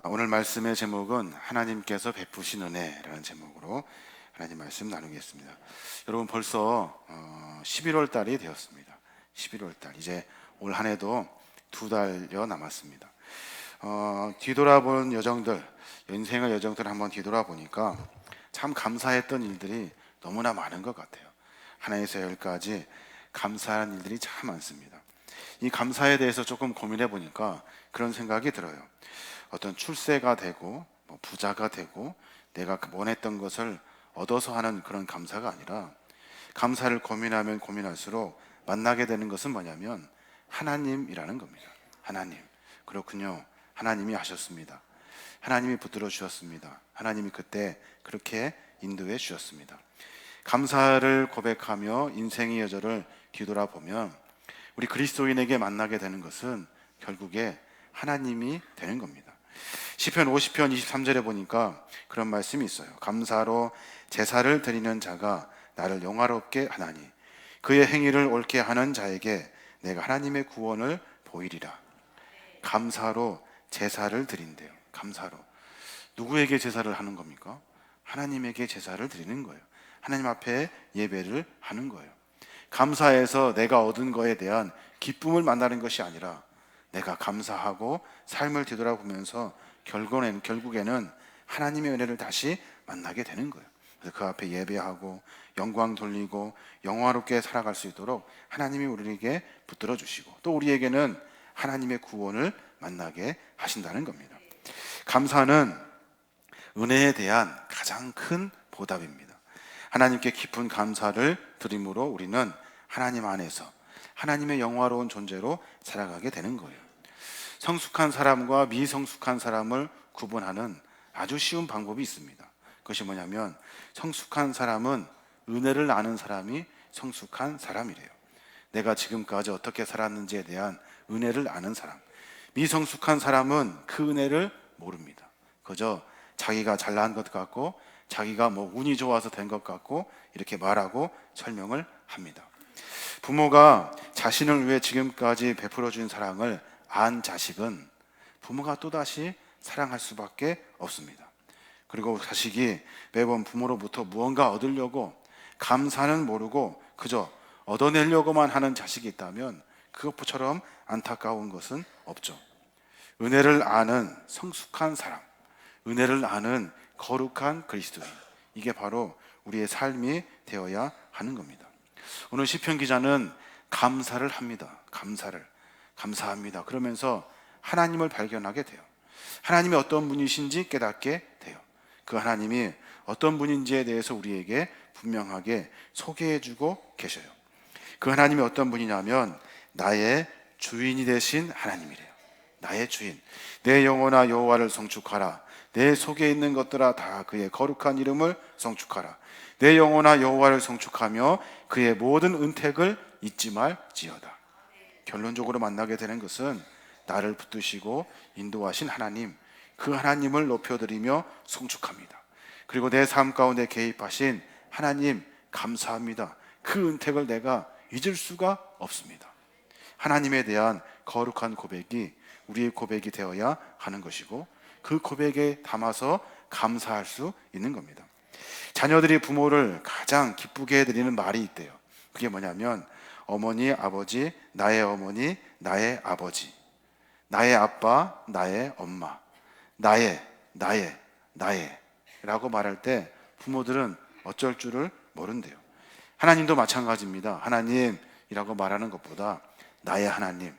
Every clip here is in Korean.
오늘 말씀의 제목은 하나님께서 베푸신 은혜라는 제목으로 하나님 말씀 나누겠습니다. 여러분 벌써 11월 달이 되었습니다. 11월 달 이제 올 한 해도 2달여 남았습니다. 뒤돌아보는 여정들, 인생의 여정들을 한번 뒤돌아보니까 참 감사했던 일들이 너무나 많은 것 같아요. 하나에서 열까지 감사한 일들이 참 많습니다. 이 감사에 대해서 조금 고민해 보니까 그런 생각이 들어요. 어떤 출세가 되고 부자가 되고 내가 원했던 것을 얻어서 하는 그런 감사가 아니라, 감사를 고민하면 고민할수록 만나게 되는 것은 뭐냐면 하나님이라는 겁니다. 하나님, 그렇군요. 하나님이 하셨습니다. 하나님이 붙들어 주셨습니다. 하나님이 그때 그렇게 인도해 주셨습니다. 감사를 고백하며 인생의 여정을 뒤돌아보면 우리 그리스도인에게 만나게 되는 것은 결국에 하나님이 되는 겁니다. 시편 50편 23절에 보니까 그런 말씀이 있어요. 감사로 제사를 드리는 자가 나를 영화롭게 하나니 그의 행위를 옳게 하는 자에게 내가 하나님의 구원을 보이리라. 감사로 제사를 드린대요. 감사로. 누구에게 제사를 하는 겁니까? 하나님에게 제사를 드리는 거예요. 하나님 앞에 예배를 하는 거예요. 감사해서 내가 얻은 거에 대한 기쁨을 만나는 것이 아니라 내가 감사하고 삶을 뒤돌아보면서 결국에는 하나님의 은혜를 다시 만나게 되는 거예요. 그래서 그 앞에 예배하고 영광 돌리고 영화롭게 살아갈 수 있도록 하나님이 우리에게 붙들어 주시고 또 우리에게는 하나님의 구원을 만나게 하신다는 겁니다. 감사는 은혜에 대한 가장 큰 보답입니다. 하나님께 깊은 감사를 드림으로 우리는 하나님 안에서 하나님의 영화로운 존재로 살아가게 되는 거예요. 성숙한 사람과 미성숙한 사람을 구분하는 아주 쉬운 방법이 있습니다. 그것이 뭐냐면 성숙한 사람은 은혜를 아는 사람이 성숙한 사람이래요. 내가 지금까지 어떻게 살았는지에 대한 은혜를 아는 사람. 미성숙한 사람은 그 은혜를 모릅니다. 그저 자기가 잘난 것 같고 자기가 운이 좋아서 된 것 같고 이렇게 말하고 설명을 합니다. 부모가 자신을 위해 지금까지 베풀어준 사랑을 안 자식은 부모가 또다시 사랑할 수밖에 없습니다. 그리고 자식이 매번 부모로부터 무언가 얻으려고 감사는 모르고 그저 얻어내려고만 하는 자식이 있다면 그것처럼 안타까운 것은 없죠. 은혜를 아는 성숙한 사람, 은혜를 아는 거룩한 그리스도인, 이게 바로 우리의 삶이 되어야 하는 겁니다. 오늘 시편 기자는 감사를 합니다. 감사합니다. 그러면서 하나님을 발견하게 돼요. 하나님이 어떤 분이신지 깨닫게 돼요. 그 하나님이 어떤 분인지에 대해서 우리에게 분명하게 소개해주고 계셔요. 그 하나님이 어떤 분이냐면 나의 주인이 되신 하나님이래요. 나의 주인. 내 영혼아 여호와를 성축하라. 내 속에 있는 것들아 다 그의 거룩한 이름을 성축하라. 내 영혼아 여호와를 성축하며 그의 모든 은택을 잊지 말지어다. 결론적으로 만나게 되는 것은 나를 붙드시고 인도하신 하나님, 그 하나님을 높여드리며 성축합니다. 그리고 내 삶 가운데 개입하신 하나님 감사합니다. 그 은택을 내가 잊을 수가 없습니다. 하나님에 대한 거룩한 고백이 우리의 고백이 되어야 하는 것이고 그 고백에 담아서 감사할 수 있는 겁니다. 자녀들이 부모를 가장 기쁘게 해드리는 말이 있대요. 그게 뭐냐면 어머니, 아버지, 나의 어머니, 나의 아버지, 나의 아빠, 나의 엄마, 나의 라고 말할 때 부모들은 어쩔 줄을 모른대요. 하나님도 마찬가지입니다. 하나님이라고 말하는 것보다 나의 하나님,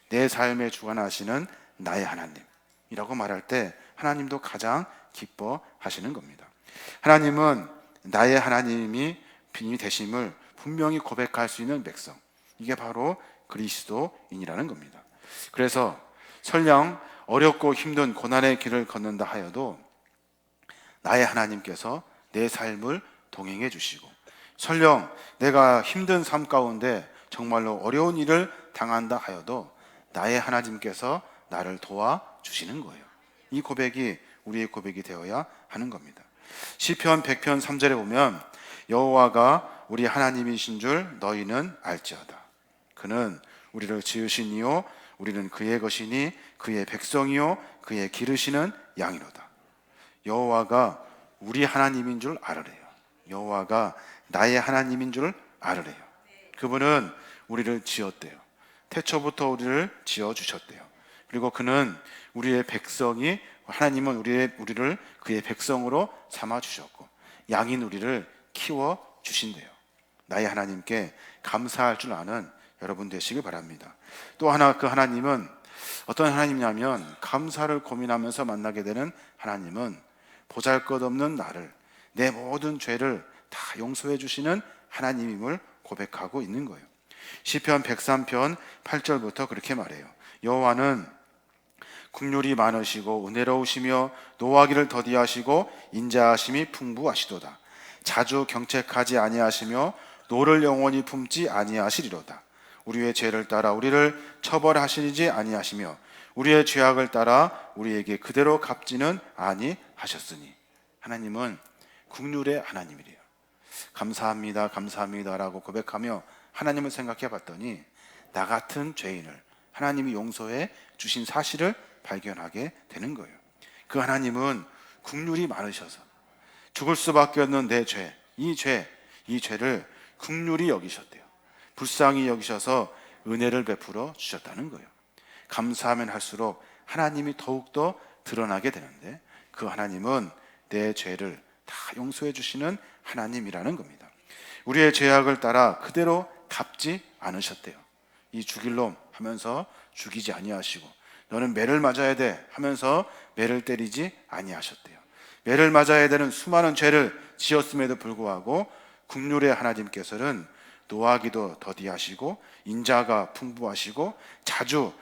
내 삶에 주관하시는 나의 하나님이라고 말할 때 하나님도 가장 기뻐하시는 겁니다. 하나님은 나의 하나님이 되심을 분명히 고백할 수 있는 백성, 이게 바로 그리스도인이라는 겁니다. 그래서 설령 어렵고 힘든 고난의 길을 걷는다 하여도 나의 하나님께서 내 삶을 동행해 주시고, 설령 내가 힘든 삶 가운데 정말로 어려운 일을 당한다 하여도 나의 하나님께서 나를 도와주시는 거예요. 이 고백이 우리의 고백이 되어야 하는 겁니다. 시편 100편 3절에 보면 여호와가 우리 하나님이신 줄 너희는 알지어다. 그는 우리를 지으신 이요 우리는 그의 것이니 그의 백성이요 그의 기르시는 양이로다. 여호와가 우리 하나님인 줄 알으래요. 여호와가 나의 하나님인 줄 알으래요. 그분은 우리를 지었대요. 태초부터 우리를 지어주셨대요. 그리고 그는 우리의 백성이, 하나님은 우리를 그의 백성으로 삼아주셨고 양인 우리를 키워주신대요. 나의 하나님께 감사할 줄 아는 여러분 되시길 바랍니다. 또 하나, 그 하나님은 어떤 하나님이냐면, 감사를 고민하면서 만나게 되는 하나님은 보잘것없는 나를, 내 모든 죄를 다 용서해 주시는 하나님임을 고백하고 있는 거예요. 시편 103편 8절부터 그렇게 말해요. 여호와는 국률이 많으시고 은혜로우시며 노하기를 더디하시고 인자하심이 풍부하시도다. 자주 경책하지 아니하시며 노를 영원히 품지 아니하시리로다. 우리의 죄를 따라 우리를 처벌하시지 아니하시며 우리의 죄악을 따라 우리에게 그대로 갚지는 아니하셨으니. 하나님은 국률의 하나님이래요. 감사합니다, 감사합니다라고 고백하며 하나님을 생각해 봤더니 나 같은 죄인을 하나님이 용서해 주신 사실을 발견하게 되는 거예요. 그 하나님은 국률이 많으셔서 죽을 수밖에 없는 내 죄, 이 죄를 국률이 여기셨대요. 불쌍히 여기셔서 은혜를 베풀어 주셨다는 거예요. 감사하면 할수록 하나님이 더욱더 드러나게 되는데, 그 하나님은 내 죄를 다 용서해 주시는 하나님이라는 겁니다. 우리의 죄악을 따라 그대로 갚지 않으셨대요. 이 죽일 놈 하면서 죽이지 아니하시고, 너는 매를 맞아야 돼 하면서 매를 때리지 아니하셨대요. 매를 맞아야 되는 수많은 죄를 지었음에도 불구하고 국률의 하나님께서는 노하기도 더디하시고 인자가 풍부하시고 자주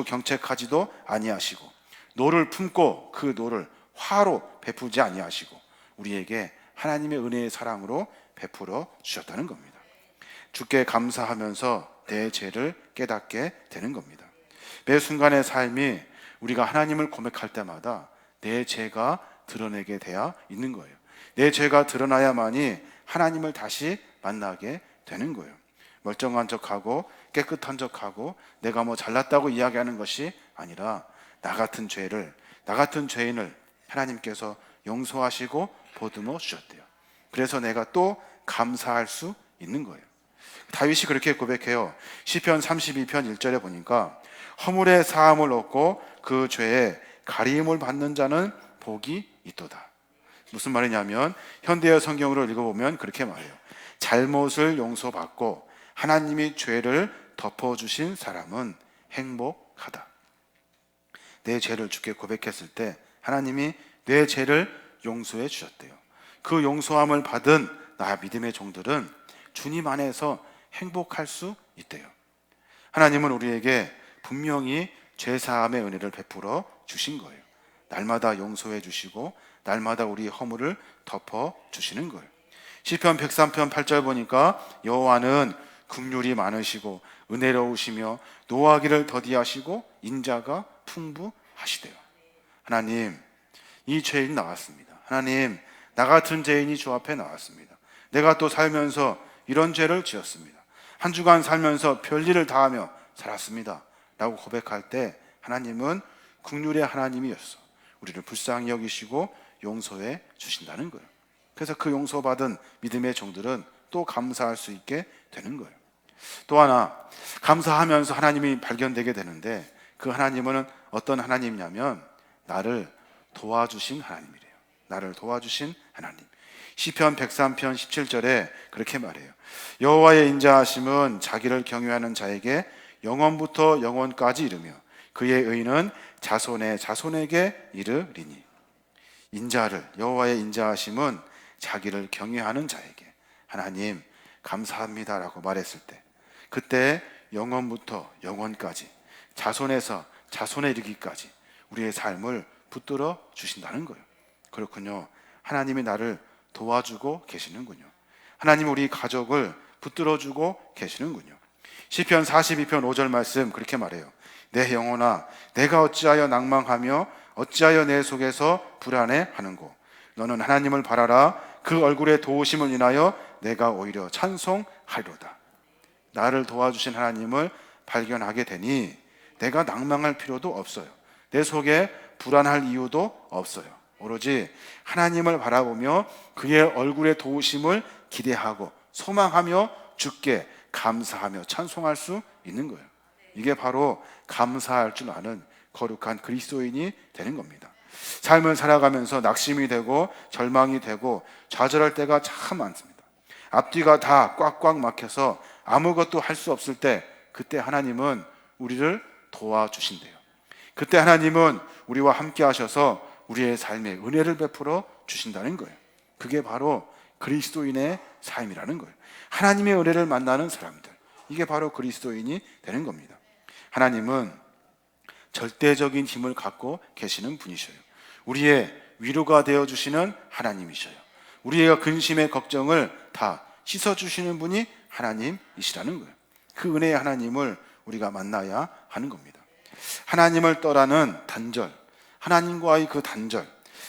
경책하지도 아니하시고 노를 품고 그 노를 화로 베풀지 아니하시고 우리에게 하나님의 은혜의 사랑으로 베풀어 주셨다는 겁니다. 주께 감사하면서 내 죄를 깨닫게 되는 겁니다. 매 순간의 삶이 우리가 하나님을 고백할 때마다 내 죄가 드러내게 되어 있는 거예요. 내 죄가 드러나야만이 하나님을 다시 만나게 되는 거예요. 멀쩡한 척하고 깨끗한 척하고 내가 뭐 잘났다고 이야기하는 것이 아니라 나 같은 죄인을 하나님께서 용서하시고 보듬어 주셨대요. 그래서 내가 또 감사할 수 있는 거예요. 다윗이 그렇게 고백해요. 시편 32편 1절에 보니까 허물의 사함을 얻고 그 죄에 가리움을 받는 자는 복이 있도다. 무슨 말이냐면 현대어 성경으로 읽어보면 그렇게 말해요. 잘못을 용서받고 하나님이 죄를 덮어주신 사람은 행복하다. 내 죄를 주께 고백했을 때 하나님이 내 죄를 용서해 주셨대요. 그 용서함을 받은 나 믿음의 종들은 주님 안에서 행복할 수 있대요. 하나님은 우리에게 분명히 죄사함의 은혜를 베풀어 주신 거예요. 날마다 용서해 주시고 날마다 우리 허물을 덮어 주시는 거예요. 시편 103편 8절 보니까 여호와는 긍휼이 많으시고 은혜로우시며 노하기를 더디하시고 인자가 풍부하시대요. 하나님, 이 죄인 나왔습니다. 하나님, 나 같은 죄인이 주 앞에 나왔습니다. 내가 또 살면서 이런 죄를 지었습니다. 한 주간 살면서 별일을 다하며 살았습니다 라고 고백할 때 하나님은 긍휼의 하나님이었어. 우리를 불쌍히 여기시고 용서해 주신다는 거예요. 그래서 그 용서받은 믿음의 종들은 또 감사할 수 있게 되는 거예요. 또 하나, 감사하면서 하나님이 발견되게 되는데 그 하나님은 어떤 하나님이냐면 나를 도와주신 하나님이래요. 나를 도와주신 하나님. 시편 103편 17절에 그렇게 말해요. 여호와의 인자하심은 자기를 경외하는 자에게 영원부터 영원까지 이르며 그의 의는 자손의 자손에게 이르리니. 여호와의 인자하심은 자기를 경외하는 자에게 하나님 감사합니다라고 말했을 때 그때 영원부터 영원까지 자손에서 자손에 이르기까지 우리의 삶을 붙들어 주신다는 거예요. 그렇군요. 하나님이 나를 도와주고 계시는군요. 하나님 우리 가족을 붙들어주고 계시는군요. 시편 42편 5절 말씀 그렇게 말해요. 내 영혼아 내가 어찌하여 낭망하며 어찌하여 내 속에서 불안해하는고 너는 하나님을 바라라. 그 얼굴의 도우심을 인하여 내가 오히려 찬송하리로다. 나를 도와주신 하나님을 발견하게 되니 내가 낭망할 필요도 없어요. 내 속에 불안할 이유도 없어요. 오로지 하나님을 바라보며 그의 얼굴의 도우심을 기대하고 소망하며 주께 감사하며 찬송할 수 있는 거예요. 이게 바로 감사할 줄 아는 거룩한 그리스도인이 되는 겁니다. 삶을 살아가면서 낙심이 되고 절망이 되고 좌절할 때가 참 많습니다. 앞뒤가 다 꽉꽉 막혀서 아무것도 할 수 없을 때, 그때 하나님은 우리를 도와주신대요. 그때 하나님은 우리와 함께 하셔서 우리의 삶에 은혜를 베풀어 주신다는 거예요. 그게 바로 그리스도인의 삶이라는 거예요. 하나님의 은혜를 만나는 사람들, 이게 바로 그리스도인이 되는 겁니다. 하나님은 절대적인 힘을 갖고 계시는 분이셔요. 우리의 위로가 되어주시는 하나님이셔요. 우리의 근심의 걱정을 다 씻어주시는 분이 하나님이시라는 거예요. 그 은혜의 하나님을 우리가 만나야 하는 겁니다. 하나님을 떠나는 단절, 하나님과의 그 단절,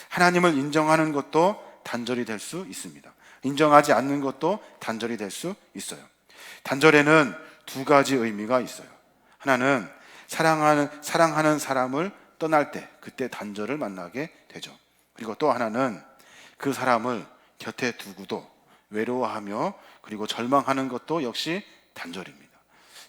하나님을 인정하는 것도 단절이 될 수 있습니다. 인정하지 않는 것도 단절이 될 수 있어요. 단절에는 두 가지 의미가 있어요. 하나는 사랑하는 사람을 떠날 때, 그때 단절을 만나게 되죠. 그리고 또 하나는 그 사람을 곁에 두고도 외로워하며 그리고 절망하는 것도 역시 단절입니다.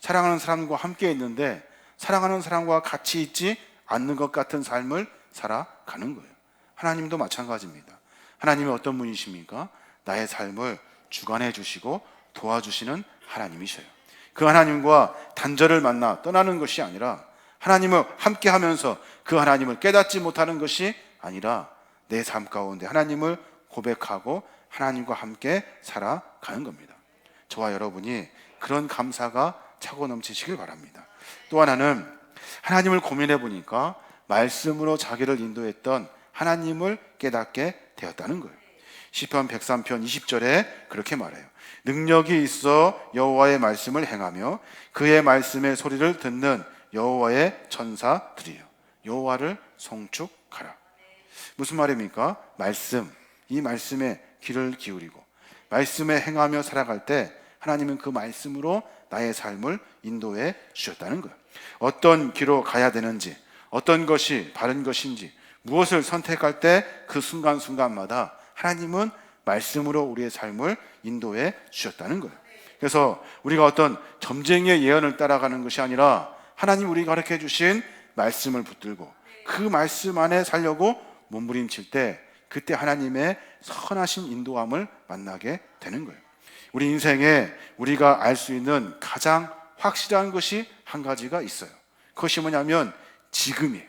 사랑하는 사람과 함께 있는데 사랑하는 사람과 같이 있지 않는 것 같은 삶을 살아가는 거예요. 하나님도 마찬가지입니다. 하나님이 어떤 분이십니까? 나의 삶을 주관해 주시고 도와주시는 하나님이셔요. 그 하나님과 단절을 만나 떠나는 것이 아니라, 하나님을 함께 하면서 그 하나님을 깨닫지 못하는 것이 아니라, 내 삶 가운데 하나님을 고백하고 하나님과 함께 살아가는 겁니다. 저와 여러분이 그런 감사가 차고 넘치시길 바랍니다. 또 하나는, 하나님을 고민해 보니까 말씀으로 자기를 인도했던 하나님을 깨닫게 되었다는 거예요. 시편 103편 20절에 그렇게 말해요. 능력이 있어 여호와의 말씀을 행하며 그의 말씀의 소리를 듣는 여호와의 천사들이요, 여호와를 송축하라. 무슨 말입니까? 말씀, 이 말씀에 귀를 기울이고 말씀에 행하며 살아갈 때 하나님은 그 말씀으로 나의 삶을 인도해 주셨다는 거예요. 어떤 길로 가야 되는지, 어떤 것이 바른 것인지, 무엇을 선택할 때 그 순간순간마다 하나님은 말씀으로 우리의 삶을 인도해 주셨다는 거예요. 그래서 우리가 어떤 점쟁이의 예언을 따라가는 것이 아니라, 하나님 우리가 가르쳐 주신 말씀을 붙들고 그 말씀 안에 살려고 몸부림칠 때, 그때 하나님의 선하신 인도함을 만나게 되는 거예요. 우리 인생에 우리가 알 수 있는 가장 확실한 것이 한 가지가 있어요. 그것이 뭐냐면 지금이에요.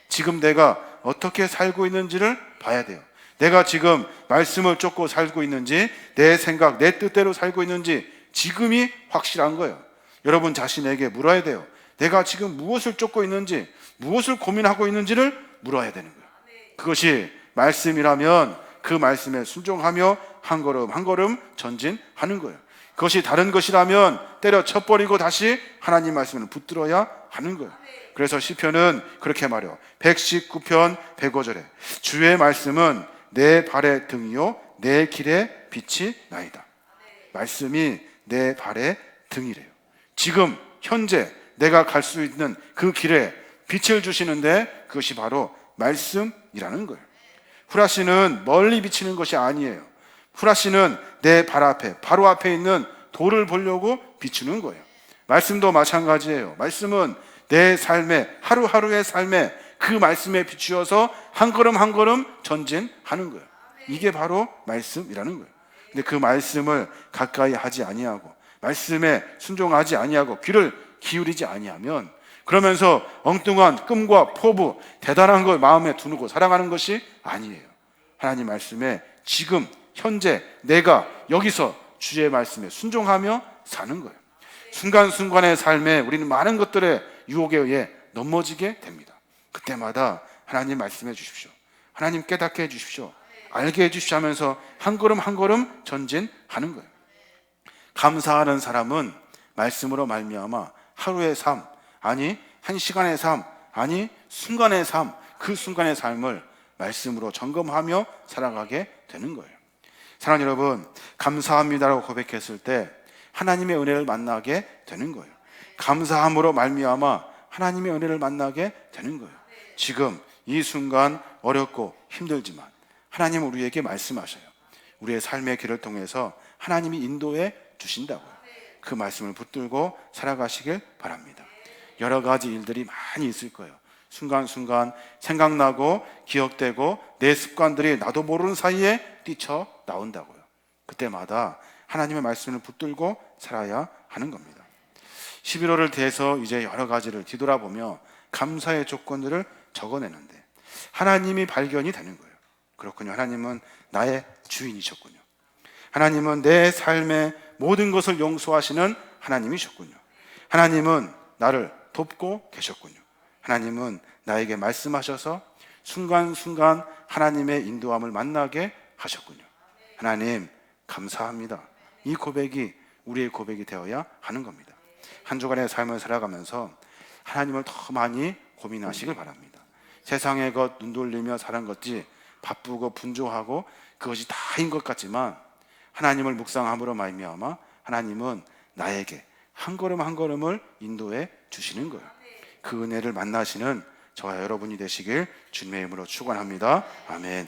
지금 내가 어떻게 살고 있는지를 봐야 돼요. 내가 지금 말씀을 쫓고 살고 있는지, 내 생각, 내 뜻대로 살고 있는지, 지금이 확실한 거예요. 여러분 자신에게 물어야 돼요. 내가 지금 무엇을 쫓고 있는지, 무엇을 고민하고 있는지를 물어야 되는 거예요. 그것이 말씀이라면 그 말씀에 순종하며 한 걸음 한 걸음 전진하는 거예요. 그것이 다른 것이라면 때려쳐버리고 다시 하나님 말씀을 붙들어야 하는 거예요. 그래서 시편은 그렇게 말해요. 119편 105절에 주의 말씀은 내 발의 등이요 내 길의 빛이 나이다. 말씀이 내 발의 등이래요. 지금 현재 내가 갈 수 있는 그 길에 빛을 주시는데, 그것이 바로 말씀이라는 거예요. 후라시는 멀리 비치는 것이 아니에요. 후라시는 내 발 앞에, 바로 앞에 있는 돌을 보려고 비추는 거예요. 말씀도 마찬가지예요. 말씀은 내 삶에, 하루하루의 삶에 그 말씀에 비추어서 한 걸음 한 걸음 전진하는 거예요. 이게 바로 말씀이라는 거예요. 근데 그 말씀을 가까이 하지 아니하고, 말씀에 순종하지 아니하고, 귀를 기울이지 아니하면, 그러면서 엉뚱한 꿈과 포부, 대단한 걸 마음에 두고 살아가는 것이 아니에요. 하나님 말씀에 지금 현재 내가 여기서 주의 말씀에 순종하며 사는 거예요. 순간순간의 삶에 우리는 많은 것들의 유혹에 의해 넘어지게 됩니다. 그때마다 하나님 말씀해 주십시오. 하나님 깨닫게 해 주십시오. 알게 해 주십시오 하면서 한 걸음 한 걸음 전진하는 거예요. 감사하는 사람은 말씀으로 말미암아 하루의 삶, 아니 한 시간의 삶, 아니 순간의 삶, 그 순간의 삶을 말씀으로 점검하며 살아가게 되는 거예요. 사랑하는 여러분, 감사합니다라고 고백했을 때 하나님의 은혜를 만나게 되는 거예요. 감사함으로 말미암아 하나님의 은혜를 만나게 되는 거예요. 지금 이 순간 어렵고 힘들지만 하나님은 우리에게 말씀하셔요. 우리의 삶의 길을 통해서 하나님이 인도해 주신다고요. 그 말씀을 붙들고 살아가시길 바랍니다. 여러 가지 일들이 많이 있을 거예요. 순간순간 생각나고 기억되고 내 습관들이 나도 모르는 사이에 뛰쳐나온다고요. 그때마다 하나님의 말씀을 붙들고 살아야 하는 겁니다. 11월을 대해서 이제 여러 가지를 뒤돌아보며 감사의 조건들을 적어내는데 하나님이 발견이 되는 거예요. 그렇군요. 하나님은 나의 주인이셨군요. 하나님은 내 삶의 모든 것을 용서하시는 하나님이셨군요. 하나님은 나를 돕고 계셨군요. 하나님은 나에게 말씀하셔서 순간순간 하나님의 인도함을 만나게 하셨군요. 하나님 감사합니다. 이 고백이 우리의 고백이 되어야 하는 겁니다. 한 주간의 삶을 살아가면서 하나님을 더 많이 고민하시길 바랍니다. 세상의 것 눈 돌리며 사는 것이 바쁘고 분주하고 그것이 다인 것 같지만 하나님을 묵상함으로 말미암아 하나님은 나에게 한 걸음 한 걸음을 인도해 주시는 거예요. 그 은혜를 만나시는 저와 여러분이 되시길 주님의 이름으로 축원합니다. 아멘.